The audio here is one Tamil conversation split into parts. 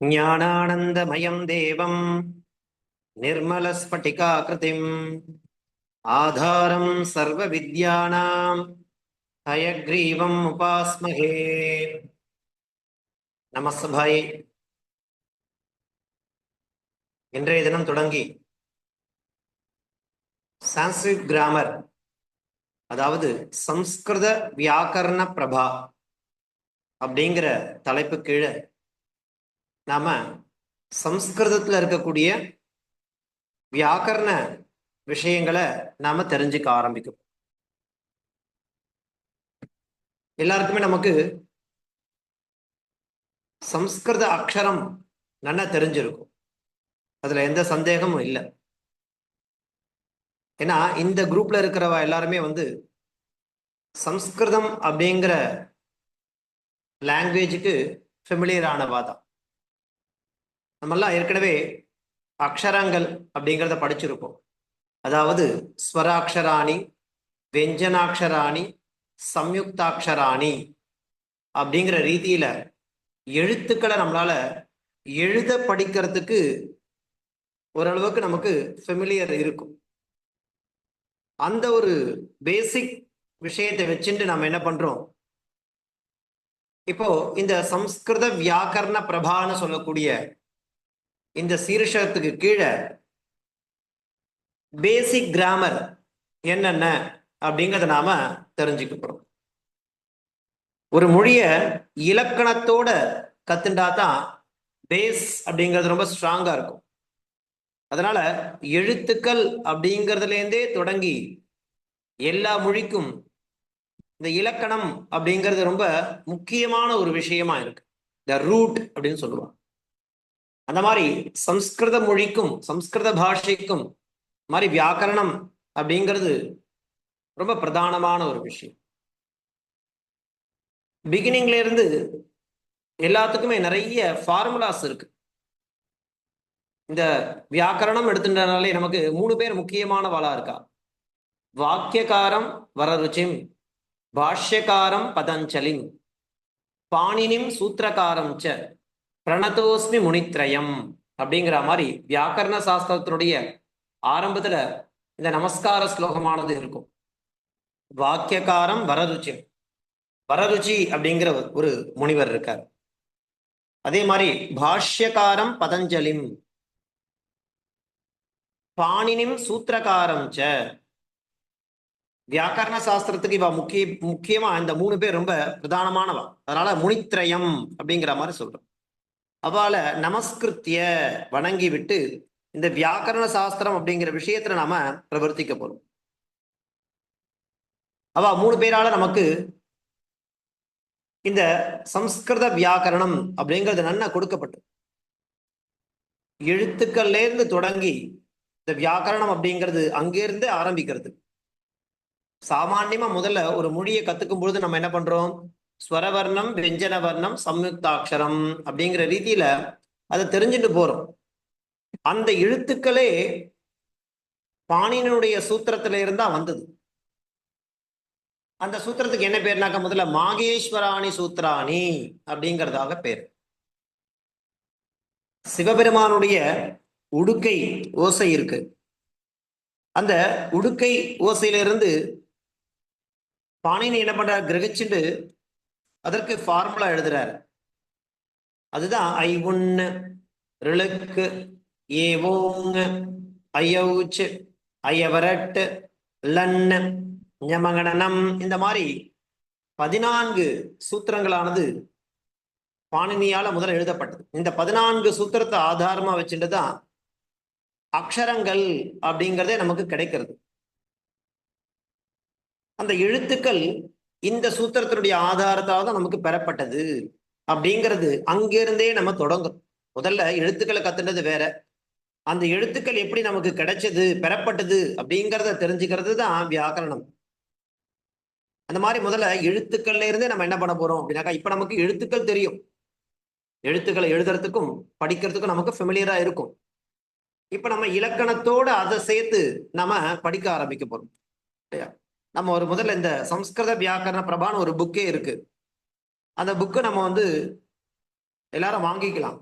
ஞானானந்தமயம் தேவம் நிர்மலஸ்பட்டிகாகிருதிம் ஆதாரம் சர்வ வித்யானாம் ஹயக்ரீவம் உபாஸ்மஹே. நமஸ்பாய். இன்றைய தினம் தொடங்கி சான்ஸ்கிரிட் கிராமர், அதாவது சம்ஸ்கிருத வியாக்கரண பிரபா அப்படிங்கிற தலைப்பு கீழே நாம சம்ஸ்கிருதத்தில் இருக்கக்கூடிய வியாக்கரண விஷயங்களை நாம தெரிஞ்சுக்க ஆரம்பிக்கும். எல்லாருக்குமே நமக்கு சம்ஸ்கிருத அக்ஷரம் நல்லா தெரிஞ்சிருக்கும், அதுல எந்த சந்தேகமும் இல்லை. ஏன்னா இந்த குரூப்ல இருக்கிறவ எல்லாருமே சம்ஸ்கிருதம் அப்படிங்கிற லாங்குவேஜுக்கு ஃபெமிலியர் ஆனவா தான். நம்மெல்லாம் ஏற்கனவே அக்ஷரங்கள் அப்படிங்கிறத படிச்சிருக்கோம். அதாவது ஸ்வராட்சராணி, வெஞ்சனாட்சராணி, சம்யுக்தாட்சராணி அப்படிங்கிற ரீதியில எழுத்துக்களை நம்மளால எழுத படிக்கிறதுக்கு ஓரளவுக்கு நமக்கு ஃபெமிலியர் இருக்கும். அந்த ஒரு பேசிக் விஷயத்தை வச்சுட்டு நம்ம என்ன பண்றோம், இப்போ இந்த சம்ஸ்கிருத வியாக்கரண பிரபான்னு சொல்லக்கூடிய இந்த சீர்ஷகத்துக்கு கீழே பேசிக் கிராமர் என்னென்ன அப்படிங்கிறத நாம தெரிஞ்சுக்க போறோம். ஒரு மொழிய இலக்கணத்தோட கத்துண்டா தான் பேஸ் அப்படிங்கிறது ரொம்ப ஸ்ட்ராங்கா இருக்கும். அதனால எழுத்துக்கள் அப்படிங்கிறதுலேருந்தே தொடங்கி எல்லா மொழிக்கும் இந்த இலக்கணம் அப்படிங்கிறது ரொம்ப முக்கியமான ஒரு விஷயமா இருக்கு. த ரூட் அப்படின்னு சொல்லுவாங்க. அந்த மாதிரி சம்ஸ்கிருத மொழிக்கும் சம்ஸ்கிருத பாஷைக்கும் மாதிரி வியாக்கரணம் அப்படிங்கிறது ரொம்ப பிரதானமான ஒரு விஷயம். பிகினிங்ல இருந்து எல்லாத்துக்குமே நிறைய ஃபார்முலாஸ் இருக்கு. இந்த வியாக்கரணம் எடுத்துட்டாலே நமக்கு 3 பேர் முக்கியமான வாளா இருக்கா. வாக்கியகாரம் வரருச்சிம், பாஷ்யகாரம் பதஞ்சலிம், பாணினிம் சூத்திரகாரம் ச பிரணதோஸ்மி முனித்ரயம் அப்படிங்கிற மாதிரி வியாக்கரண சாஸ்திரத்தினுடைய ஆரம்பத்துல இந்த நமஸ்கார ஸ்லோகமானது இருக்கும். வாக்கியகாரம் வரருச்சி, வரருச்சி அப்படிங்கிற ஒரு முனிவர் இருக்கார். அதே மாதிரி பாஷ்யகாரம் பதஞ்சலிம், பாணினிம் சூத்திரகாரம் ச. வியாக்கரண சாஸ்திரத்துக்கு இவ முக்கியமா இந்த 3 பேர் ரொம்ப பிரதானமானவா. அதனால முனித்ரயம் அப்படிங்கிற மாதிரி சொல்றோம். அவளை நமஸ்கிருத்திய வணங்கி விட்டு இந்த வியாக்கரண சாஸ்திரம் அப்படிங்கிற விஷயத்துல நாம பிரவர்த்திக்க போறோம். அவ 3 பேரால நமக்கு இந்த சம்ஸ்கிருத வியாக்கரணம் அப்படிங்கிறது நல்லா கொடுக்கப்பட்டு எழுத்துக்கள்ல இருந்து தொடங்கி இந்த வியாக்கரணம் அப்படிங்கிறது அங்கிருந்து ஆரம்பிக்கிறது. சாமான்யமா முதல்ல ஒரு மொழியை கத்துக்கும் பொழுது நம்ம என்ன பண்றோம், ஸ்வரவர்ணம், வெஞ்சன வர்ணம், சம்யுக்தாட்சரம் அப்படிங்கிற ரீதியில அதை தெரிஞ்சுட்டு போறோம். அந்த எழுத்துக்களே பாணினியுடைய சூத்திரத்தில இருந்தா வந்தது. அந்த சூத்திரத்துக்கு என்ன பேர்னாக்க முதல்ல மாகேஸ்வராணி சூத்திராணி அப்படிங்கிறதாக பேர். சிவபெருமானுடைய உடுக்கை ஓசை இருக்கு. அந்த உடுக்கை ஓசையிலிருந்து பாணினி என்ன பண்றார், கிரகிச்சுட்டு அதற்கு ஃபார்முலா எழுதுறாரு. அதுதான் ஐ உன்னு ரிழுக்கு ஏவோங்க ஐயவுச்சு ஐயவரட்டு லன்னு ஞமகணனம். இந்த மாதிரி 14 சூத்திரங்களானது பாணினியால முதல்ல எழுதப்பட்டது. இந்த 14 சூத்திரத்தை ஆதாரமா வச்சுட்டு தான் அக்ஷரங்கள் அப்படிங்கிறதே நமக்கு கிடைக்கிறது. அந்த எழுத்துக்கள் இந்த சூத்திரத்தினுடைய ஆதாரத்தால் தான் நமக்கு பெறப்பட்டது அப்படிங்கிறது அங்கிருந்தே நம்ம தொடங்கும். முதல்ல எழுத்துக்களை கத்துனது வேற, அந்த எழுத்துக்கள் எப்படி நமக்கு கிடைச்சது, பெறப்பட்டது அப்படிங்கிறத தெரிஞ்சுக்கிறது தான் வியாக்கரணம். அந்த மாதிரி முதல்ல எழுத்துக்கள்ல இருந்தே நம்ம என்ன பண்ண போறோம் அப்படின்னாக்கா, இப்ப நமக்கு எழுத்துக்கள் தெரியும், எழுத்துக்களை எழுதுறதுக்கும் படிக்கிறதுக்கும் நமக்கு ஃபெமிலியரா இருக்கும். இப்ப நம்ம இலக்கணத்தோட அதை சேர்த்து நம்ம படிக்க ஆரம்பிக்க போறோம். நம்ம ஒரு முதல்ல இந்த சம்ஸ்கிருத வியாக்கரண பிரபான்னு ஒரு புக்கே இருக்கு. அந்த புக்கை நம்ம எல்லாரும் வாங்கிக்கலாம்.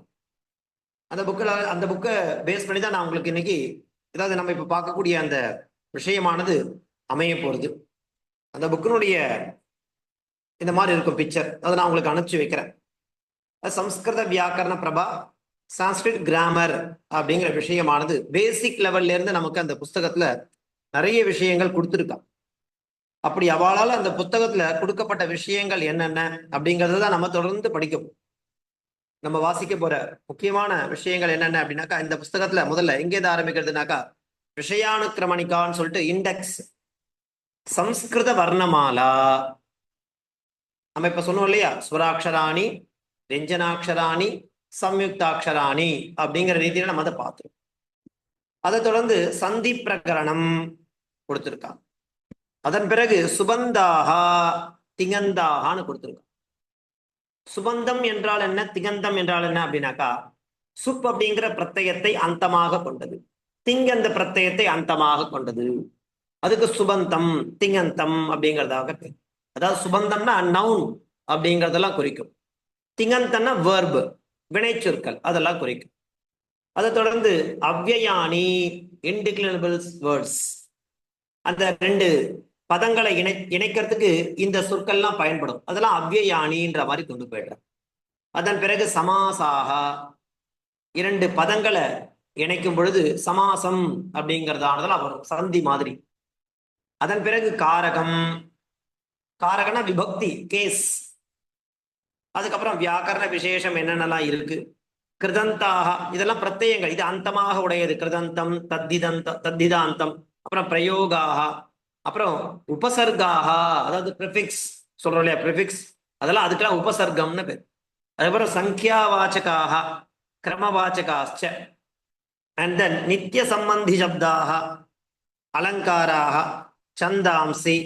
அந்த புக்கை பேஸ் பண்ணி தான் நான் உங்களுக்கு இன்னைக்கு ஏதாவது நம்ம இப்ப பார்க்கக்கூடிய அந்த விஷயமானது அமைய போறது. அந்த புக்கினுடைய இந்த மாதிரி இருக்கும் பிக்சர், அதை நான் உங்களுக்கு அனுப்பிச்சு வைக்கிறேன். சம்ஸ்கிருத வியாக்கரண பிரபா சான்ஸ்கிரிட் கிராமர் அப்படிங்கிற விஷயமானது பேசிக் லெவல்ல இருந்து நமக்கு அந்த புஸ்தகத்துல நிறைய விஷயங்கள் கொடுத்துருக்கான். அப்படி அவளால் அந்த புத்தகத்துல கொடுக்கப்பட்ட விஷயங்கள் என்னென்ன அப்படிங்கறத தான் நம்ம தொடர்ந்து படிக்கணும். நம்ம வாசிக்க போற முக்கியமான விஷயங்கள் என்னென்ன அப்படின்னாக்கா, இந்த புஸ்தகத்துல முதல்ல எங்கேருந்து ஆரம்பிக்கிறதுனாக்கா, விஷயானுக்கிரமணிக்கான்னு சொல்லிட்டு இண்டெக்ஸ், சம்ஸ்கிருத வர்ணமாலா. நம்ம இப்ப சொன்னோம் இல்லையா, ஸ்வராட்சராணி, வெஞ்சனாட்சராணி, சம்யுக்தாட்சராணி அப்படிங்கிற ரீதியில நம்ம அதை பார்த்துருக்கோம். அதை தொடர்ந்து சந்தி பிரகரணம் கொடுத்திருக்காங்க. அதன் பிறகு சுபந்தாகா திகந்தாகான்னு கொடுத்திருக்காங்க. சுபந்தம் என்றால் என்ன, திகந்தம் என்றால் என்ன அப்படின்னாக்கா, சுப் அப்படிங்கிற பிரत्यயத்தை அந்தமாக கொண்டது, திங்கந்த பிரत्यயத்தை அந்தமாக கொண்டது, அதுக்கு சுபந்தம் திங்கந்தம் அப்படிங்கிறதாக பேர். அதாவது சுபந்தம்னா நவுன் அப்படிங்கிறதெல்லாம் குறிக்கும், திங்கந்தம்னா வேர்பு வினைச்சொற்கள் அதெல்லாம் குறிக்கும். அதை தொடர்ந்து அவ்யயானி இன்டிக்ளரபிள்ஸ் வேர்ட்ஸ், அந்த ரெண்டு பதங்களை இணைக்கிறதுக்கு இந்த சொற்கள்லாம் பயன்படும், அதெல்லாம் அவ்யயானின்ற மாதிரி கொண்டு போயிடுறாங்க. அதன் பிறகு சமாசாக, இரண்டு பதங்களை இணைக்கும் பொழுது சமாசம் அப்படிங்கிறதானதெல்லாம் வரும், சந்தி மாதிரி. அதன் பிறகு காரகம், காரகனா விபக்தி கேஸ். அதுக்கப்புறம் வியாக்கரண விசேஷம் என்னென்னலாம் இருக்கு, கிருதந்தாக, இதெல்லாம் பிரத்யங்கள், இது அந்தமாக உடையது, கிருதந்தம் தத்திதாந்தம். அப்புறம் பிரயோகாக, அப்புறம் உபசர்காக, அதாவது ப்ரிஃபிக்ஸ் சொல்றோம் இல்லையா, ப்ரிஃபிக்ஸ், அதெல்லாம் அதுக்கெல்லாம் உபசர்க்கம்னு பேர். அதுக்கப்புறம் சங்கியாவாச்சகாக, கிரமவாச்சகாச்ச, அண்ட் தென் நித்திய சம்பந்தி சப்தாக, அலங்காராக, சந்தாம்சி,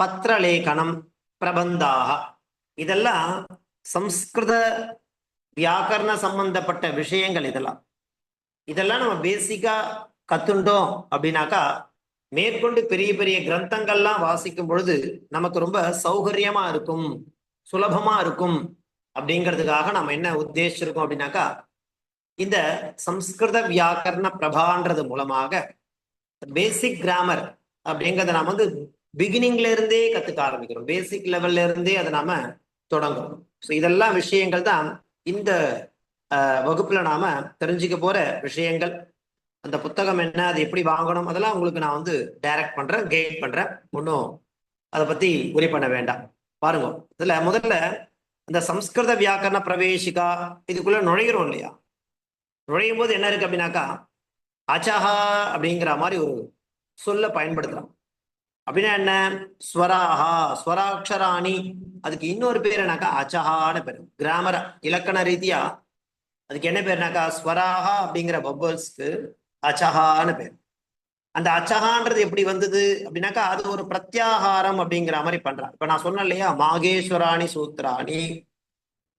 பத்ரலேகனம், பிரபந்தாக. இதெல்லாம் சம்ஸ்கிருத வியாக்கரண சம்பந்தப்பட்ட விஷயங்கள். இதெல்லாம் நம்ம பேசிக்கா கத்துண்டோம் அப்படின்னாக்கா, மேற்கொண்டு பெரிய பெரிய கிரந்தங்கள்லாம் வாசிக்கும் பொழுது நமக்கு ரொம்ப சௌகரியமா இருக்கும், சுலபமா இருக்கும். அப்படிங்கிறதுக்காக நம்ம என்ன உத்தேசிச்சிருக்கோம் அப்படின்னாக்கா, இந்த சம்ஸ்கிருத வியாக்கரண பிரபான்றது மூலமாக பேசிக் கிராமர் அப்படிங்கிறத நாம பிகினிங்ல இருந்தே கத்துக்க ஆரம்பிக்கிறோம், பேசிக் லெவல்ல இருந்தே அதை நாம தொடங்குறோம். ஸோ இதெல்லாம் விஷயங்கள் தான் இந்த வகுப்புல நாம தெரிஞ்சுக்க போற விஷயங்கள். அந்த புத்தகம் என்ன, அது எப்படி வாங்கணும், அதெல்லாம் உங்களுக்கு நான் டைரக்ட் பண்றேன், கைட் பண்றேன். ஒன்றும் அதை பத்தி உரி பண்ண வேண்டாம். பாருங்க, இதுல முதல்ல இந்த சம்ஸ்கிருத வியாக்கரண பிரவேசிகா இதுக்குள்ள நுழைகிறோம் இல்லையா, நுழையும் போது என்ன இருக்கு அப்படின்னாக்கா, அச்சஹா அப்படிங்கிற மாதிரி ஒரு சொல்ல பயன்படுத்துறான். அப்படின்னா என்ன, ஸ்வராஹா ஸ்வராட்சராணி, அதுக்கு இன்னொரு பேர் என்னக்கா அச்சஹான்னு பேர். கிராமர் இலக்கண ரீதியா அதுக்கு என்ன பேர்னாக்கா, ஸ்வராஹா அப்படிங்கிற பப்பல்ஸ்க்கு அச்சஹான்னு பேர். அந்த அச்சஹான்றது எப்படி வந்தது அப்படின்னாக்கா, அது ஒரு பிரத்யாகாரம் அப்படிங்கிற மாதிரி பண்றான். இப்ப நான் சொன்னேன் இல்லையா, மாகேஸ்வராணி சூத்ராணி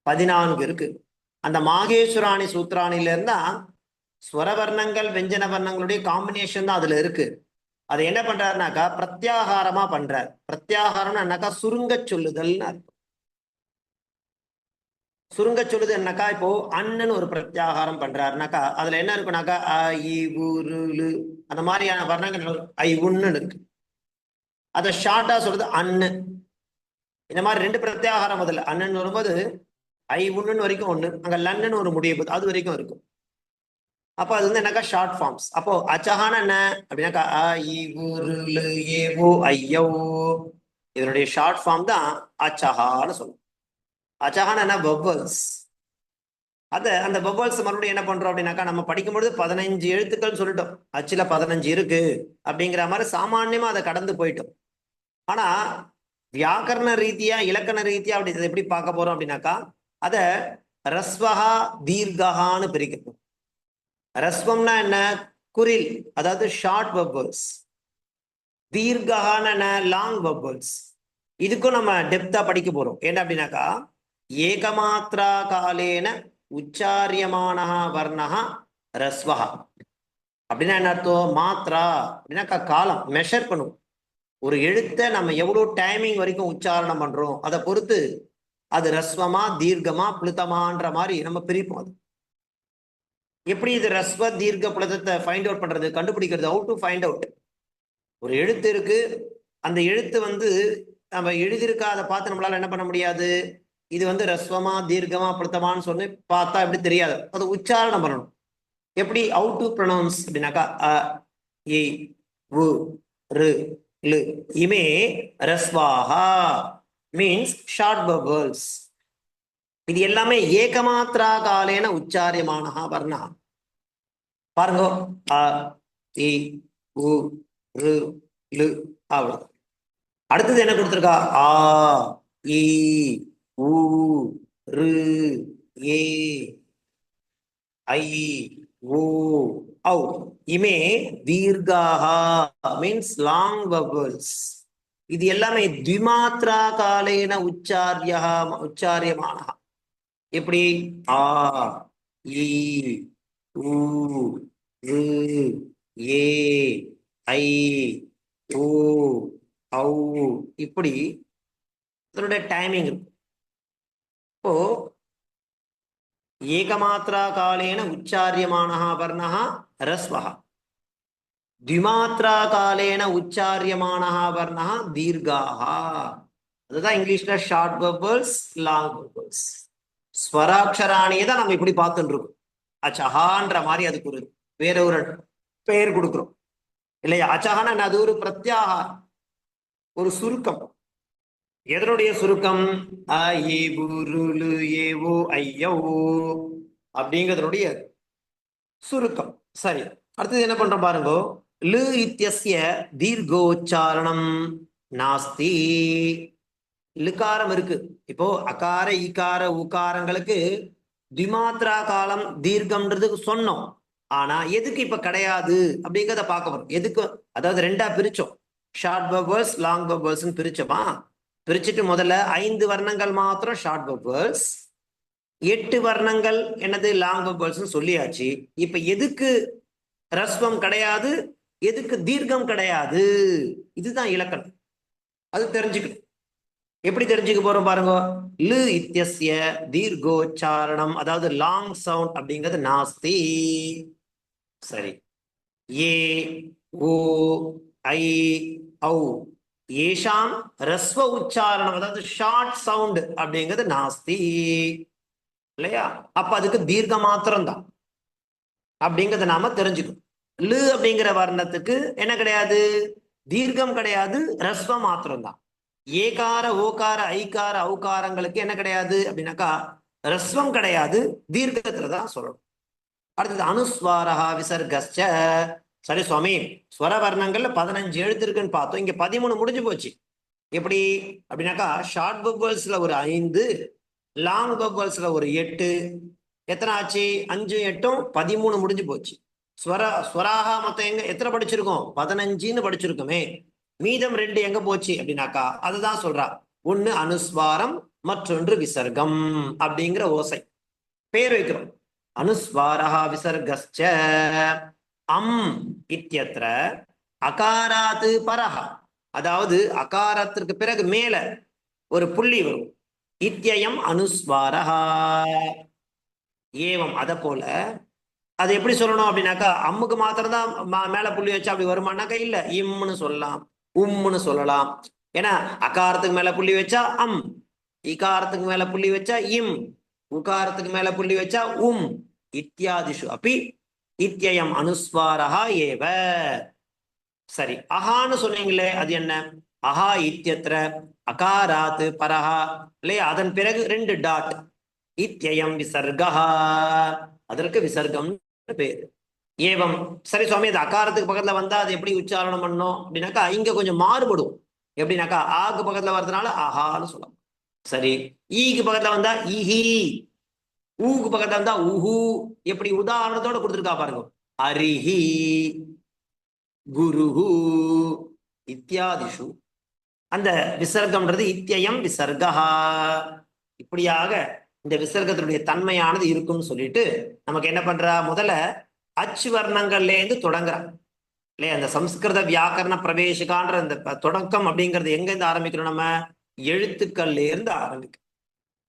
14 இருக்கு. அந்த மாகேஸ்வராணி சூத்ராணில இருந்தா ஸ்வரவர்ணங்கள் வெஞ்சன வர்ணங்களுடைய காம்பினேஷன் தான் அதுல இருக்கு. அதை என்ன பண்றாருனாக்கா பிரத்யாகாரமா பண்றார். பிரத்யாகாரம்னா என்னக்கா, சுருங்க சொல்லுதல்னு அர்த்தம். சுருங்க சொல்லுது என்னக்கா, இப்போ அண்ணன் ஒரு பிரத்யாகாரம் பண்றாருனாக்கா அதுல என்ன இருக்குனாக்கா அ இ உ ரு அந்த மாதிரியான வர்ணங்கள் ஐ உன்னு இருக்கு. அதை ஷார்ட்டா சொல்றது அண்ணு. இந்த மாதிரி ரெண்டு பிரத்யாகாரம் முதல்ல அண்ணன் வரும்போது ஐ உன்னு வரைக்கும் ஒண்ணு, அங்க லன்னு ஒரு முடிய போது அது வரைக்கும் இருக்கும். அப்போ அது என்னக்கா ஷார்ட் ஃபார்ம்ஸ். அப்போ அச்சஹான என்ன அப்படின்னாக்கா அ இ உ ரு ஏ ஓ ஐயோ, இதனுடைய ஷார்ட் ஃபார்ம் தான் அச்சஹான்னு சொல்லுவோம். அச்சஹான என்ன, பபல்ஸ். அந்த பபல்ஸ் மறுபடியும் என்ன பண்றோம் அப்படின்னாக்கா, நம்ம படிக்கும்பொழுது 15 எழுத்துக்கள் சொல்லிட்டோம், அச்சுல 15 இருக்கு அப்படிங்கிற மாதிரி சாமான்யமா அதை கடந்து போயிட்டோம். ஆனா வியாக்கரண ரீதியா இலக்கண ரீதியா அப்படி எப்படி பார்க்க போறோம் அப்படின்னாக்கா, அத ரஸ்வஹா தீர்கஹான்னு பிரிக்கணும். ரஸ்வம்னா என்ன, குரில், அதாவது ஷார்ட் பபல்ஸ். தீர்கஹான என்ன, லாங் பபல்ஸ். இதுக்கும் நம்ம டெப்தா படிக்க போறோம். என்ன அப்படின்னாக்கா, ஏகமாத்ரா காலேன உச்சாரியமான வர்ணஹா ரஸ்வஹா. அப்படின்னா என்ன அர்த்தம், மாத்ரா அப்படின்னாக்கா காலம், மெஷர் பண்ணுவோம். ஒரு எழுத்தை நம்ம எவ்வளவு டைமிங் வரைக்கும் உச்சாரணம் பண்றோம் அதை பொறுத்து அது ரஸ்வமா தீர்க்கமா புளுத்தமான்ற மாதிரி நம்ம பிரிப்போம். அது எப்படி இது ரஸ்வ தீர்க்க புலதத்தை ஃபைண்ட் அவுட் பண்றது, கண்டுபிடிக்கிறது? How to find out? ஒரு எழுத்து இருக்கு, அந்த எழுத்து நம்ம எழுதியிருக்கா, அதை பார்த்து நம்மளால என்ன பண்ண முடியாது, இது ரஸ்வமா தீர்க்கமா புலத்தமான்னு சொல்லி பார்த்தா எப்படி தெரியாது, அது உச்சாரணம் பண்ணணும். எப்படி? ஹவு டு ப்ரொனவுன்ஸ் அப்படின்னாக்கா அ இ உ ரு லு இமே ரஸ்வாஹா மீன்ஸ் ஷார்ட் வவல்ஸ். இது எல்லாமே ஏகமாத்ரா காலேன உச்சாரியமான வர்ணா. பாருங்க, அ இ உ ரு லு அவ்வளவு. அடுத்தது என்ன கொடுத்திருக்கா? ஆ இ உ ரு ஏ ஐ ஓ ஔ இமே தீர்காஹா மீன்ஸ் லாங் வவல்ஸ். இது எல்லாமே த்விமாத்ரா காலேன உச்சாரியமான. எப்படி? ஆ இ உ ரு ஏ ஐ ஓ ஔ இப்படி அதனுடைய டைமிங் இருக்கும். இப்போ ஏகமாத்ரா காலேன உச்சாரியமானः வர்ணः ரஸ்வः, த்விமாத்ரா காலேன உச்சாரியமானः வர்ணः தீர்காः. அதுதான் இங்கிலீஷ்ல ஷார்ட் வவல்ஸ், லாங் வவல்ஸ். ஸ்வராட்சராணியை தான் நம்ம இப்படி பார்த்துட்டு இருக்கோம். அச்சஹான்ற மாதிரி அதுக்கு ஒரு வேற ஒரு பெயர் கொடுக்குறோம் இல்லையா? அச்சஹான அது ஒரு பிரத்யாகாரம், ஒரு சுருக்கம். எதனுடைய சுருக்கம்? அ ஏ புருளு ஏவோ ஐயோ அப்படிங்கிறதுடைய சுருக்கம். சரி, அடுத்தது என்ன பண்றோம் பாருங்க. லு இத்யஸ்ய தீர்கோச்சாரணம் நாஸ்தி. லுகாரம் இருக்கு. இப்போ அகார ஈகார ஊகாரங்களுக்கு திமாத்ரா காலம் தீர்க்கம்ன்றதுக்கு சொன்னோம். ஆனா எதுக்கு இப்ப கிடையாது அப்படிங்கிறத பார்க்க வரும். எதுக்கு? அதாவது ரெண்டா பிரிச்சோம், ஷார்ட் வவல்ஸ் லாங் வவல்ஸ் பிரிச்சோமா. பிரிச்சுட்டு முதல்ல 5 வர்ணங்கள் மாத்திரம் ஷார்ட் வவல்ஸ், 8 வர்ணங்கள் என்னது லாங் வவல்ஸ் சொல்லியாச்சு. இப்ப எதுக்கு ரஸ்வம் கிடையாது, எதுக்கு தீர்க்கம் கிடையாது, இதுதான் இலக்கணம். அது தெரிஞ்சுக்கணும். எப்படி தெரிஞ்சுக்க போறோம் பாருங்க. லு இத்யஸ்ய தீர்கோச்சாரணம், அதாவது லாங் சவுண்ட் அப்படிங்கிறது நாஸ்தி. சரி, ஏ ஓ ஐ ஔ ஏஷாம் ரஸ்வ உச்சாரணம், அதாவது ஷார்ட் சவுண்ட் அப்படிங்கிறது நாஸ்தி இல்லையா? அப்ப அதுக்கு தீர்க்க மாத்திரம் தான் அப்படிங்கிறத நாம தெரிஞ்சுக்கணும். லு அப்படிங்கிற வர்ணத்துக்கு என்ன கிடையாது? தீர்க்கம் கிடையாது, ரஸ்வம் மாத்திரம் தான். ஏகார ஓகார ஐகார ஔகாரங்களுக்கு என்ன கிடையாது அப்படின்னாக்கா ரஸ்வம் கிடையாது, தீர்க்கத்துல தான் சொல்லணும். அடுத்தது அனுஸ்வாரஹா விசர்கஸ்ச. சரி சுவாமி, ஸ்வரவர்ணங்கள்ல 15 எழுத்து இருக்குன்னு பார்த்தோம், இங்க 13 முடிஞ்சு போச்சு. எப்படி அப்படின்னாக்கா ஷார்ட் வவல்ஸ்ல ஒரு 5, லாங் வவல்ஸ்ல ஒரு 8. எத்தனை ஆச்சு? 5 8 13 முடிஞ்சு போச்சு. ஸ்வராகா மொத்தம் எத்தனை படிச்சிருக்கோம்? 15ன்னு படிச்சிருக்கோமே. மீதம் 2 எங்க போச்சு அப்படின்னாக்கா அதுதான் சொல்றா. ஒண்ணு அனுஸ்வாரம், மற்றொன்று விசர்க்கம் அப்படிங்கிற ஓசை பேர் வைக்கிறோம். அனுஸ்வாரஹா விசர்கஸ்ச அம் இத்யத்ர அகாராத்து பரஹ, அதாவது அகாரத்திற்கு பிறகு மேல ஒரு புள்ளி வரும். இத்யயம் அனுஸ்வாரஹா ஏவம். அத போல அது எப்படி சொல்லணும் அப்படின்னாக்கா அம்முக்கு மாத்திரம் தான் மேல புள்ளி வச்சா அப்படி வருமானாக்கா இல்ல, இம்னு சொல்லலாம், உம்னு சொல்லலாம். ஏன்னா அகாரத்துக்கு மேல புள்ளி வச்சா அம், இகாரத்துக்கு மேல புள்ளி வச்சா இம், உகாரத்துக்கு மேல புள்ளி வச்சா உம். இத்தியாதிஷு அப்படி இத்யயம் அனுஸ்வாரஹா ஏவ. சரி, அஹான்னு சொன்னீங்களே, அது என்ன? அஹா இத்யத்ர அகாராத்து பரஹா இல்லையா? அதன் பிறகு 2 டாட். இத்யயம் விசர்கஹா, அதற்கு விசர்க்கம் பேரு. ஏவம். சரி சுவாமி, அது அகாரத்துக்கு பக்கத்துல வந்தா அது எப்படி உச்சாரணம் பண்ணணும் அப்படின்னாக்கா இங்க கொஞ்சம் மாறுபடும். எப்படின்னாக்கா ஆக்கு பக்கத்துல வர்றதுனால ஆஹான்னு சொல்லலாம். சரி, ஈக்கு பக்கத்துல வந்தா இஹி, ஊக்கு பக்கத்துல வந்தா உஹு. எப்படி உதாரணத்தோட கொடுத்துருக்கா பாருங்க. அரிஹி, குருஹு இத்தியாதிஷு. அந்த விசர்க்கம்ன்றது இத்யயம் விசர்கஹா. இப்படியாக இந்த விசர்க்கத்தினுடைய தன்மையானது இருக்கும்னு சொல்லிட்டு நமக்கு என்ன பண்றா, முதல்ல அச்சு வர்ணங்கள்ல இருந்து தொடங்குறான் இல்லையா? அந்த சம்ஸ்கிருத வியாக்கரண பிரவேசிகான்ற அந்த தொடக்கம் அப்படிங்கிறது எங்க இருந்து ஆரம்பிக்கிறோம்? நம்ம எழுத்துக்கள்ல இருந்து ஆரம்பிக்கும்.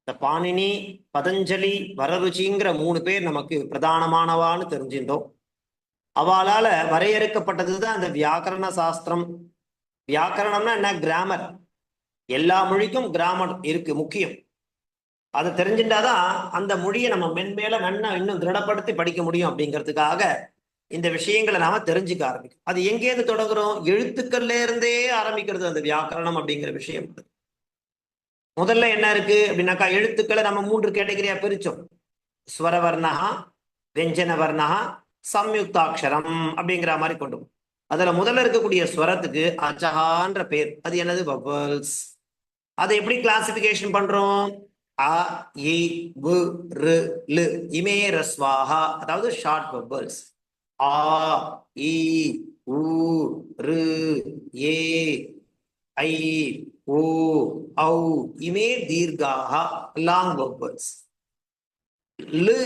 இந்த பாணினி, பதஞ்சலி, வரருச்சிங்கிற 3 பேர் நமக்கு பிரதானமானவான்னு தெரிஞ்சிருந்தோம். அவளால வரையறுக்கப்பட்டதுதான் அந்த வியாக்கரண சாஸ்திரம். வியாக்கரணம்னா என்ன? கிராமர். எல்லா மொழிக்கும் கிராமர் இருக்கு, முக்கியம். அதை தெரிஞ்சுட்டாதான் அந்த மொழியை நம்ம மென்மேல நன்னா இன்னும் திருடப்படுத்தி படிக்க முடியும். அப்படிங்கிறதுக்காக இந்த விஷயங்களை நாம தெரிஞ்சுக்க ஆரம்பிக்கும். அது எங்கேருந்து தொடங்குறோம்? எழுத்துக்கள்ல இருந்தே ஆரம்பிக்கிறது அந்த வியாக்கரணம் அப்படிங்கிற விஷயம். முதல்ல என்ன இருக்கு அப்படின்னாக்கா, எழுத்துக்களை நம்ம 3 கேட்டகரியா பிரிச்சோம். ஸ்வரவர்ணகா, வெஞ்சன வர்ணகா, சம்யுக்தாட்சரம் அப்படிங்கிற மாதிரி கொண்டு. அதுல முதல்ல இருக்கக்கூடிய ஸ்வரத்துக்கு அச்சகான்ற பேர். அது என்னது? வவல்ஸ். அதை எப்படி கிளாசிபிகேஷன் பண்றோம்? அ, இ, உ, ரு, லு இமே ரஸ்வாஹா, அதாவது ஷார்ட் வவல்ஸ். ஆ, இ, உ, ரு, ஏ, ஐ, ஓ, ஔ இமே தீர்காஹா, லாங் வவல்ஸ். லு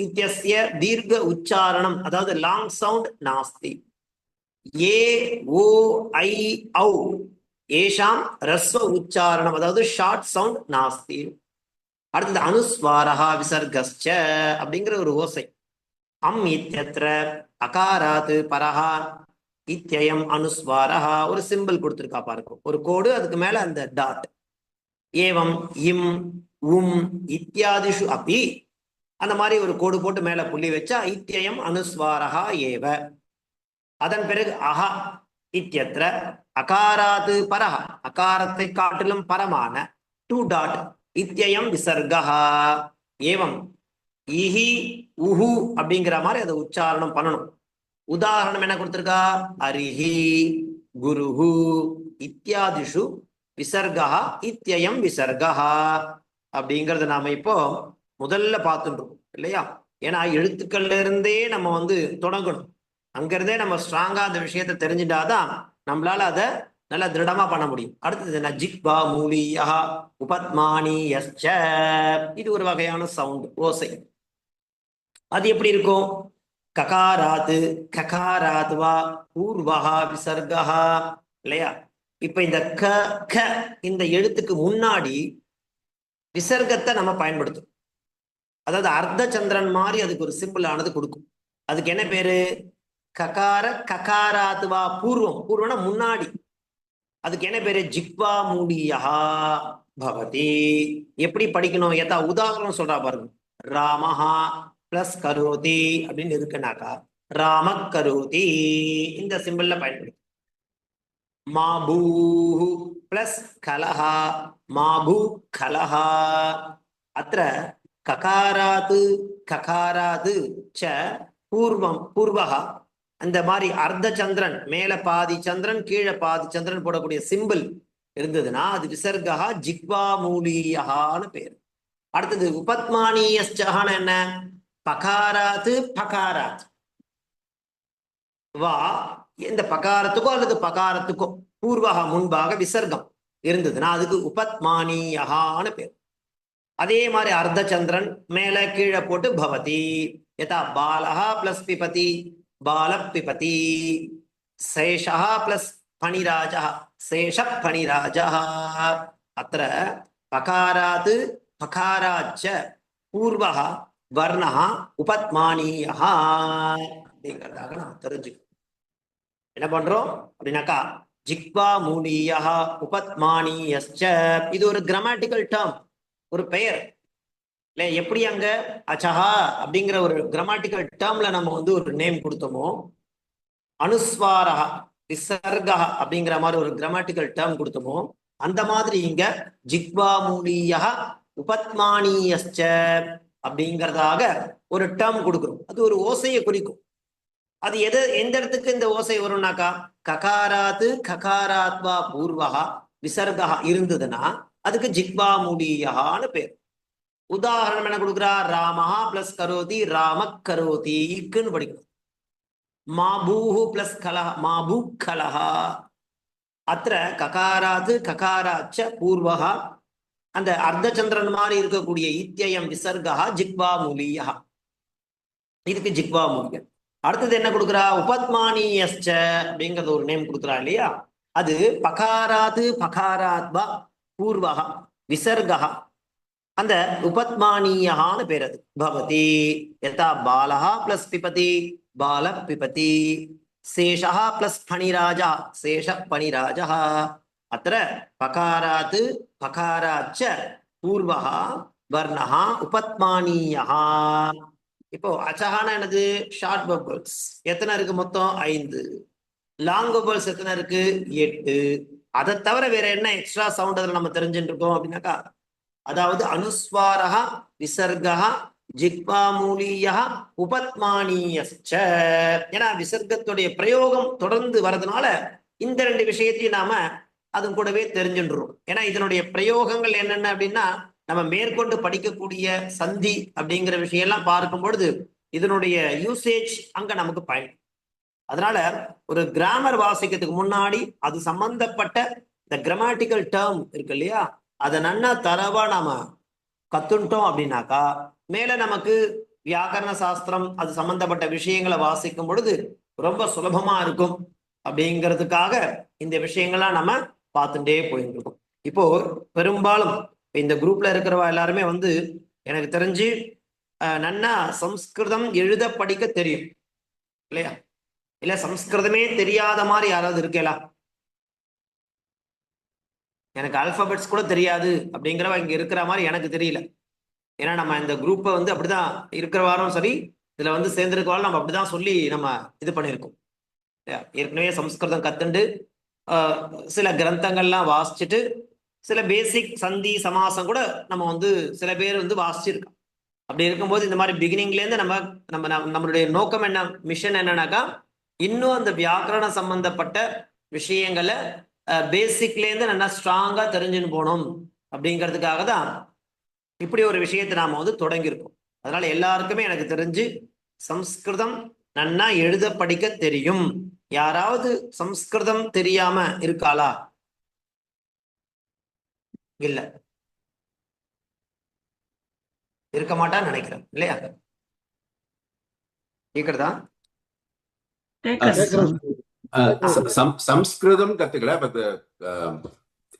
இத்யஸ்ய தீர்க்க உச்சாரணம், அதாவது லாங் சவுண்ட் நாஸ்தி. ஏ, ஓ, ஐ, ஔ ஏஷாம் ரஸ்வ உச்சாரணம், அதாவது ஷார்ட் சவுண்ட் நாஸ்தி. அடுத்தது அனுஸ்வாரஹா விசர்கஸ்ச அப்படிங்கிற ஒரு ஓசை. அம் இத்யத்ர அகாராத் பரஹா இத்யயம் அனுஸ்வாரஹா. ஒரு சிம்பிள் கொடுத்துருக்கா பாருங்க, ஒரு கோடு, அதுக்கு மேல அந்த டாட். ஏவம் இம், உம் இத்தியாதிஷு அப்பி, அந்த மாதிரி ஒரு கோடு போட்டு மேல புள்ளி வச்சா இத்யயம் அனுஸ்வாரஹா ஏவ. அதன் பிறகு அஹா இத்யத்ர அகாராத் பரஹா, அகாரத்தை காட்டிலும் பரமான 2 டாட் இத்யயம் விசர்கஹா. ஏவம் இஹி உஹு அப்படிங்கிற மாதிரி அதை உச்சாரணம் பண்ணணும். உதாரணம் என்ன கொடுத்திருக்கா? அரிஹி, குருஹு இத்தியாதிஷு விசர்கஹா இத்யயம் விசர்கஹா அப்படிங்கறத நாம இப்போ முதல்ல பார்த்துட்டோம் இல்லையா? ஏன்னா எழுத்துக்கள்ல இருந்தே நம்ம தொடங்கணும். அங்கிருந்தே நம்ம ஸ்ட்ராங்கா அந்த விஷயத்தை தெரிஞ்சுட்டாதான் நம்மளால அதை நல்லா திருடமா பண்ண முடியும். அடுத்தது என்ன? ஜிக்வா மூலியா உபத்மானியஸ்ச. இது ஒரு வகையான சவுண்ட், ஓசை. அது எப்படி இருக்கும்? ககாராது ககாராத்வா பூர்வஹா விசர்கஹா, இல்லையா? இப்ப இந்த க க இந்த எழுத்துக்கு முன்னாடி விசர்க்கத்தை நம்ம பயன்படுத்தும். அதாவது அர்த்த சந்திரன் மாதிரி அதுக்கு ஒரு சிம்பிள் ஆனது கொடுக்கும். அதுக்கு என்ன பேரு? ககார ககாராத்வா பூர்வம். பூர்வம்னா முன்னாடி. அதுக்கு என்ன பேரு? ஜிக்வா மூலியா பவதி. எப்படி படிக்கணும்? எதா உதாரணம் சொல்றா பாருங்க. ராமஹா பிளஸ் கரோதி அப்படின்னு இருக்குனாக்கா, ராம கரோதி இந்த சிம்பிள்ல பயன்படுத்தும். மாபூ பிளஸ் கலஹா, மாபூ கலஹா. அத்த ககாராது ககாராது ச பூர்வம் பூர்வஹா. அந்த மாதிரி அர்த்த சந்திரன், மேல பாதி சந்திரன் கீழே பாதி சந்திரன் போடக்கூடிய சிம்பிள் இருந்ததுன்னா அது விசர்கா ஜிக்வா மூலியான்னு பேர். அடுத்தது உபத்மானியஸ்சஹான என்ன? பகாராத்து பகாராத். வா இந்த பகாரத்துக்கோ அல்லது பகாரத்துக்கோ பூர்வகா முன்பாக விசர்க்கம் இருந்ததுன்னா அதுக்கு உபத்மானியஹான்னு பேர். அதே மாதிரி அர்த்த சந்திரன் மேல கீழே போட்டு பவதி. யதா பாலஹா பிளஸ் பிபதி, பால பிபதி. சேஷா பிளஸ் பணிராஜா, சேஷ பணிராஜா. அத்த பகாராத் பகாராச்ச பூர்வஹ வர்ணஹ உபத்மானியஹ அப்படிங்கிறதாக நாம் தெரிஞ்சுக்கணும். என்ன பண்றோம் அப்படின்னாக்கா, ஜிக்வா மூலியஹ உபத்மானியஸ்ச. இது ஒரு கிராமட்டிக்கல் டேர்ம், ஒரு பெயர் இல்லை? எப்படி அங்க அச்சஹா அப்படிங்கிற ஒரு கிராமட்டிக்கல் டேர்ம்ல நம்ம ஒரு நேம் கொடுத்தோமோ, அனுஸ்வாரஹ விசர்கஹ அப்படிங்கிற மாதிரி ஒரு கிராமட்டிக்கல் டேர்ம் கொடுத்தோமோ, அந்த மாதிரி இங்க ஜிக்வா மூலியஹ உபத்மானியஸ்ச அப்படிங்கிறதாக ஒரு டேர்ம் கொடுக்குறோம். அது ஒரு ஓசையை குறிக்கும். அது எந்த இடத்துக்கு இந்த ஓசை வரும்னாக்கா, ககாராத்து ககாராத்வா பூர்வஹா விசர்கா இருந்ததுன்னா அதுக்கு ஜிக்வா மூலியஹான்னு பேர். உதாரணம் என்ன கொடுக்குறா? ராமஹா பிளஸ் கரோதி, ராம கரோதிக்குன்னு படிக்கணும். மாபூஹு பிளஸ் கலஹ, மாபூ கலஹா. அத்த ககாராத்து ககாராச்ச பூர்வஹா, அந்த அர்த்தச்சந்திரன் மாதிரி இருக்கக்கூடிய இத்தியம் விசர்கா ஜிக்வா மூலியா. இதுக்கு ஜிக்வா மூலியம். அடுத்தது என்ன கொடுக்குறா? உபத்மானியஸ்ச அப்படிங்கிறது ஒரு நேம் கொடுக்குறா இல்லையா? அது பகாராத்து பகாராத்வா பூர்வஹா விசர்கா அந்த உபத்மானீயான்னு பேர் அது. பவதி யதா பாலஹா பிளஸ் பிபதி பால பிபதி, சேஷஹா பிளஸ் பணிராஜா சேஷ பணிராஜா. அத்திர பகாராத் பகாராச்ச பூர்வஹா வர்ணஹா உபத்மானீயஹா. இப்போ அச்சஹானா என்னது? ஷார்ட் பபிள்ஸ் எத்தனை இருக்கு? மொத்தம் 5. லாங் பபிள்ஸ் எத்தனை இருக்கு? 8. அதை தவிர வேற என்ன எக்ஸ்ட்ரா சவுண்ட் அதுல நம்ம தெரிஞ்சுட்டு இருக்கோம் அப்படின்னாக்கா, அதாவது அனுஸ்வாரஹ விசர்கஹ ஜிக்வாமூலியா உபத்மானியஸ்ச. ஏன்னா விசர்க்கத்துடைய பிரயோகம் தொடர்ந்து வர்றதுனால இந்த 2 விஷயத்தையும் நாம அது கூடவே தெரிஞ்சுன்றோம். ஏன்னா இதனுடைய பிரயோகங்கள் என்னென்ன அப்படின்னா, நம்ம மேற்கொண்டு படிக்கக்கூடிய சந்தி அப்படிங்கிற விஷயம் எல்லாம் பார்க்கும் பொழுது இதனுடைய யூசேஜ் அங்க நமக்கு பயன். அதனால ஒரு கிராமர் வாசிக்கிறதுக்கு முன்னாடி அது சம்பந்தப்பட்ட இந்த கிராமட்டிக்கல் டேர்ம் இருக்கு இல்லையா, அதை நன்னா தரவா நாம கத்துட்டோம் அப்படின்னாக்கா மேல நமக்கு வியாக்கரண சாஸ்திரம் அது சம்பந்தப்பட்ட விஷயங்களை வாசிக்கும் பொழுது ரொம்ப சுலபமா இருக்கும். அப்படிங்கிறதுக்காக இந்த விஷயங்கள்லாம் நம்ம பார்த்துட்டே போயிட்டு இருக்கோம். இப்போ பெரும்பாலும் இந்த குரூப்ல இருக்கிறவா எல்லாருமே வந்து எனக்கு தெரிஞ்சு நன்னா சம்ஸ்கிருதம் எழுத படிக்க தெரியும் இல்லையா? இல்ல சம்ஸ்கிருதமே தெரியாத மாதிரி யாராவது இருக்கலா? எனக்கு ஆல்பாபெட்ஸ் கூட தெரியாது அப்படிங்கிறவ இங்க இருக்கிற மாதிரி எனக்கு தெரியல. ஏன்னா நம்ம இந்த குரூப்பை வந்து அப்படிதான் இருக்கிறவாரும் சரி, இதுல வந்து சேர்ந்திருக்கவாலும் நம்ம அப்படிதான் சொல்லி நம்ம இது பண்ணியிருக்கோம். ஏற்கனவே சம்ஸ்கிருதம் கத்துண்டு சில கிரந்தங்கள்லாம் வாசிச்சுட்டு சில பேசிக் சந்தி சமாசம் கூட நம்ம வந்து சில பேர் வந்து வாசிச்சிருக்கோம். அப்படி இருக்கும்போது இந்த மாதிரி பிகினிங்லேருந்து நம்மளுடைய நோக்கம் என்ன, மிஷன் என்னன்னாக்கா, இன்னும் அந்த வியாக்கரண சம்பந்தப்பட்ட விஷயங்களை பேசிக்லேருந்து நல்லா ஸ்ட்ராங்கா தெரிஞ்சுன்னு போகணும் அப்படிங்கிறதுக்காக தான் இப்படி ஒரு விஷயத்தை நாம வந்து தொடங்கியிருக்கோம். அதனால எல்லாருக்குமே எனக்கு தெரிஞ்சு சம்ஸ்கிருதம் நன்னா எழுத படிக்க தெரியும். யாராவது சம்ஸ்கிருதம் தெரியாம இருக்காளா? இல்ல, இருக்க மாட்டான்னு நினைக்கிறேன் இல்லையா? கேக்குறதா? சம்ஸ்கிருதம் கத்துக்கல, பட்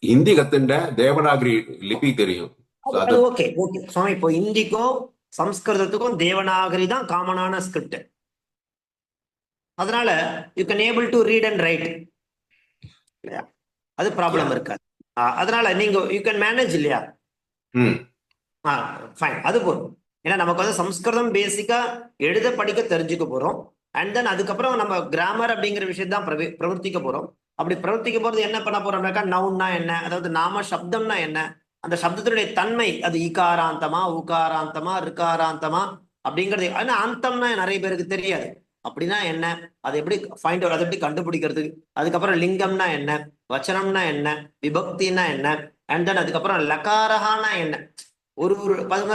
ஹிந்தி கத்துண்ட, தேவநாகரி லிபி தெரியும். ஓகே ஓகே சுவாமி, இப்போ ஹிந்திக்கும் சம்ஸ்கிருதத்துக்கும் தேவநாகரி தான் காமனான ஸ்கிரிப்ட். அதனால you can able to read and right இல்லையா? அது ப்ராப்ளம் இருக்காது. அதனால நீங்க யூ கேன் மேனேஜ் இல்லையா? ஃபைன், அது போதும். ஏன்னா நமக்கு வந்து சம்ஸ்கிருதம் பேசிக்கா எழுத படிக்க தெரிஞ்சுக்க போறோம். அண்ட் தென் அதுக்கப்புறம் நம்ம கிராமர் அப்படிங்கிற விஷயத்தான் பிரவர்த்திக்க போறோம். அப்படி பிரவர்த்திக்க போறது என்ன பண்ண போறோம்னாக்கா, நவுன்னா என்ன, அதாவது நாம சப்தம்னா என்ன, அந்த சப்தத்தினுடைய தன்மை, அது ஈகாராந்தமா உகாராந்தமா ரிகாராந்தமா அப்படிங்கிறது. ஆனா ஆந்தம்னா நிறைய பேருக்கு தெரியாது. அப்படின்னா என்ன, அதை எப்படி ஃபைண்ட் அவுட், அதை எப்படி கண்டுபிடிக்கிறது, அதுக்கப்புறம் லிங்கம்னா என்ன, வச்சனம்னா என்ன, விபக்தினா என்ன, அண்ட் தென் அதுக்கப்புறம் லகாரஹானா என்ன. ஒரு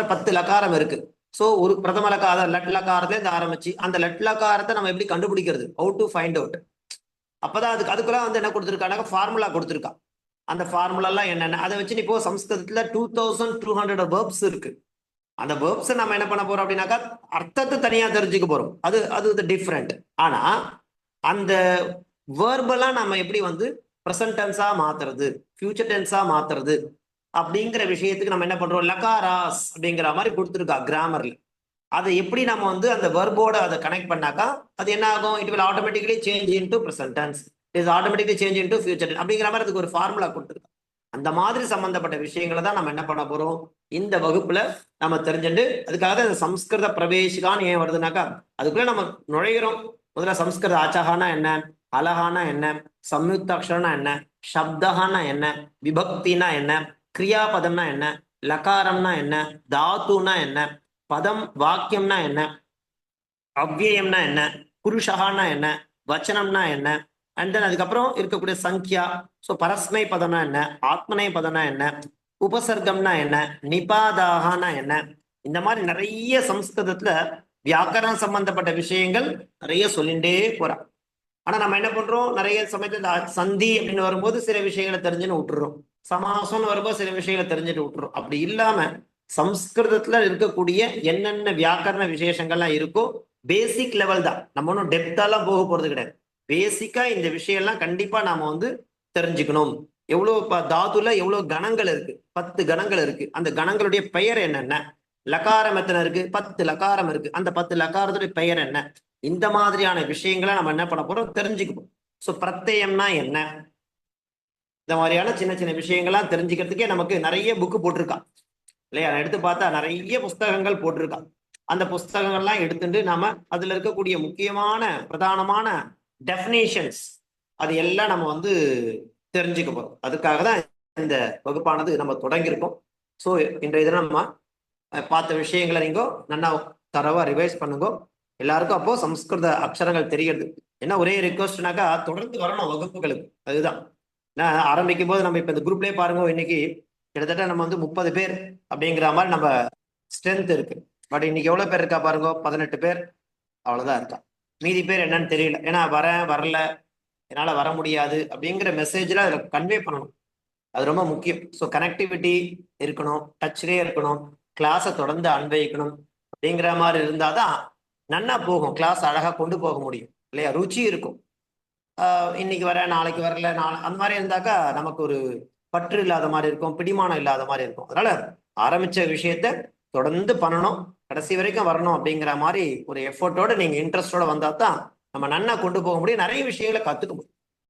10 லகாரம் இருக்கு. ஸோ ஒரு பிரதம லகாரம் லட் லகாரத்துல இருந்து ஆரம்பிச்சு அந்த லட் லகாரத்தை நம்ம எப்படி கண்டுபிடிக்கிறது, ஹவு டு ஃபைண்ட் அவுட். அப்பதான் அதுக்குள்ள வந்து என்ன கொடுத்துருக்காங்க, ஃபார்முலா கொடுத்துருக்கா. அந்த ஃபார்முலா என்னென்ன அதை வச்சு இப்போ சம்ஸ்கிருதத்துல 2200 வேர்ப்ஸ் இருக்கு. அந்த வேர்ப்ஸ் நம்ம என்ன பண்ண போறோம் அப்படின்னாக்கா, அர்த்தத்தை தனியா தெரிஞ்சுக்க போறோம். அது டிஃப்ரெண்ட். ஆனா அந்த வேர்பெல்லாம் நம்ம எப்படி வந்து ப்ரெசன்ட் டென்ஸா மாத்துறது, ஃபியூச்சர் டென்ஸா மாத்துறது அப்படிங்கிற விஷயத்துக்கு நம்ம என்ன பண்றோம், லகாராஸ் அப்படிங்கிற மாதிரி கொடுத்துருக்கா கிராமர்ல. அதை எப்படி நம்ம வந்து அந்த வெர்போட அதை கனெக்ட் பண்ணாக்கா அது என்ன ஆகும், it will automatically change into present tense, it is automatically change into future tense அப்படிங்கிற மாதிரி அதுக்கு ஒரு ஃபார்முலா கொடுத்துருக்கா. அந்த மாதிரி சம்பந்தப்பட்ட விஷயங்களை தான் நம்ம என்ன பண்ண போறோம் இந்த வகுப்புல நம்ம தெரிஞ்சுட்டு. அதுக்காக தான் சம்ஸ்கிருத பிரவேசிகான்னு ஏன் வருதுனாக்கா, அதுக்குள்ள நம்ம நுழைகிறோம். முதல்ல சம்ஸ்கிருத ஆச்சகானா என்ன, அலஹானா என்ன, சம்யுக்தாட்சரம்னா என்ன, சப்தஹானா என்ன, விபக்தினா என்ன, கிரியாபதம்னா என்ன, லகாரம்னா என்ன, தாத்துனா என்ன, பதம் வாக்கியம்னா என்ன, அவ்வியம்னா என்ன, புருஷகானா என்ன, வச்சனம்னா என்ன, அண்ட் தென் அதுக்கப்புறம் இருக்கக்கூடிய சங்கியா. ஸோ பரஸ்மை பதம்னா என்ன, ஆத்மனை பதம்னா என்ன, உபசர்க்கம்னா என்ன, நிபாதாகனா என்ன, இந்த மாதிரி நிறைய சம்ஸ்கிருதத்துல வியாக்கரணம் சம்பந்தப்பட்ட விஷயங்கள் நிறைய சொல்லிண்டே போறான். ஆனா நம்ம என்ன பண்றோம், நிறைய சமயத்துல சந்தி அப்படின்னு வரும்போது சில விஷயங்களை தெரிஞ்சுன்னு விட்டுறோம், சமாசம்னு வரும்போது சில விஷயங்களை தெரிஞ்சுட்டு விட்டுறோம். அப்படி இல்லாம சம்ஸ்கிருதத்துல இருக்கக்கூடிய என்னென்ன வியாக்கரண விசேஷங்கள்லாம் இருக்கோ பேசிக் லெவல் தான். நம்ம ஒன்றும் டெப்தாலாம் போக போறது கிடையாது. பேசிக்கா இந்த விஷயம்லாம் கண்டிப்பா நாம வந்து தெரிஞ்சுக்கணும். தாத்துல எவ்வளவு கணங்கள் இருக்கு, 10 கணங்கள் இருக்கு. அந்த கணங்களுடைய பெயர் என்னென்ன, லகாரம் எத்தனை இருக்கு, 10 லகாரம் இருக்கு, அந்த 10 லகாரத்துடைய பெயர் என்ன, இந்த மாதிரியான விஷயங்களை நம்ம என்ன பண்ண போறோம், தெரிஞ்சுக்கணும். ஸோ பிரத்யம்னா என்ன, இந்த மாதிரியான சின்ன சின்ன விஷயங்கள்லாம் தெரிஞ்சுக்கிறதுக்கே நமக்கு நிறைய புக்கு போட்டிருக்கான் இல்லையா. எடுத்து பார்த்தா நிறைய புஸ்தகங்கள் போட்டிருக்கான். அந்த புஸ்தகங்கள்லாம் எடுத்துட்டு நாம அதுல இருக்கக்கூடிய முக்கியமான பிரதானமான டெஃபினேஷன்ஸ் அது எல்லாம் நம்ம வந்து தெரிஞ்சுக்க போறோம். அதுக்காக தான் இந்த வகுப்பானது நம்ம தொடங்கியிருக்கோம். ஸோ இன்றைய தினம் நம்ம பார்த்த விஷயங்களை நீங்க நல்லா தரவா ரிவைஸ் பண்ணுங்க. எல்லாருக்கும் அப்போ சம்ஸ்கிருத அக்ஷரங்கள் தெரிகிறது. என்ன ஒரே ரிக்வஸ்ட்னாக்கா தொடர்ந்து வரணும் வகுப்புகளுக்கு. அதுதான் நான் ஆரம்பிக்கும் போது நம்ம இப்ப இந்த குரூப்லயே பாருங்க, இன்னைக்கு கிட்டத்தட்ட நம்ம வந்து 30 பேர் அப்படிங்கிற மாதிரி நம்ம ஸ்ட்ரென்த் இருக்கு. பட் இன்னைக்கு எவ்வளவு பேர் இருக்கா பாருங்க, 18 பேர் அவ்வளவுதான் இருக்கா. மீதி பேர் என்னன்னு தெரியல. ஏன்னா வரல, என்னால வர முடியாது அப்படிங்கிற மெசேஜ்ல அதுல கன்வே பண்ணணும். அது ரொம்ப முக்கியம். ஸோ கனெக்டிவிட்டி இருக்கணும், டச்லேயே இருக்கணும், கிளாஸை தொடர்ந்து அன்வைக்கணும். அப்படிங்கிற மாதிரி இருந்தாதான் நன்னா போகும், கிளாஸ் அழகா கொண்டு போக முடியும் இல்லையா. ருச்சி இருக்கும். இன்னைக்கு வர நாளைக்கு வரல, அந்த மாதிரி இருந்தாக்கா நமக்கு ஒரு பற்று இல்லாத மாதிரி இருக்கும், பிடிமானம் இல்லாத மாதிரி இருக்கும். அதனால ஆரம்பிச்ச விஷயத்த தொடர்ந்து பண்ணணும், கடைசி வரைக்கும் வரணும் அப்படிங்கிற மாதிரி ஒரு எஃபர்ட்டோட நீங்க இன்ட்ரெஸ்டோட வந்தா தான் நம்ம நன்னா கொண்டு போக முடியும், நிறைய விஷயங்களை கத்துக்க முடியும்.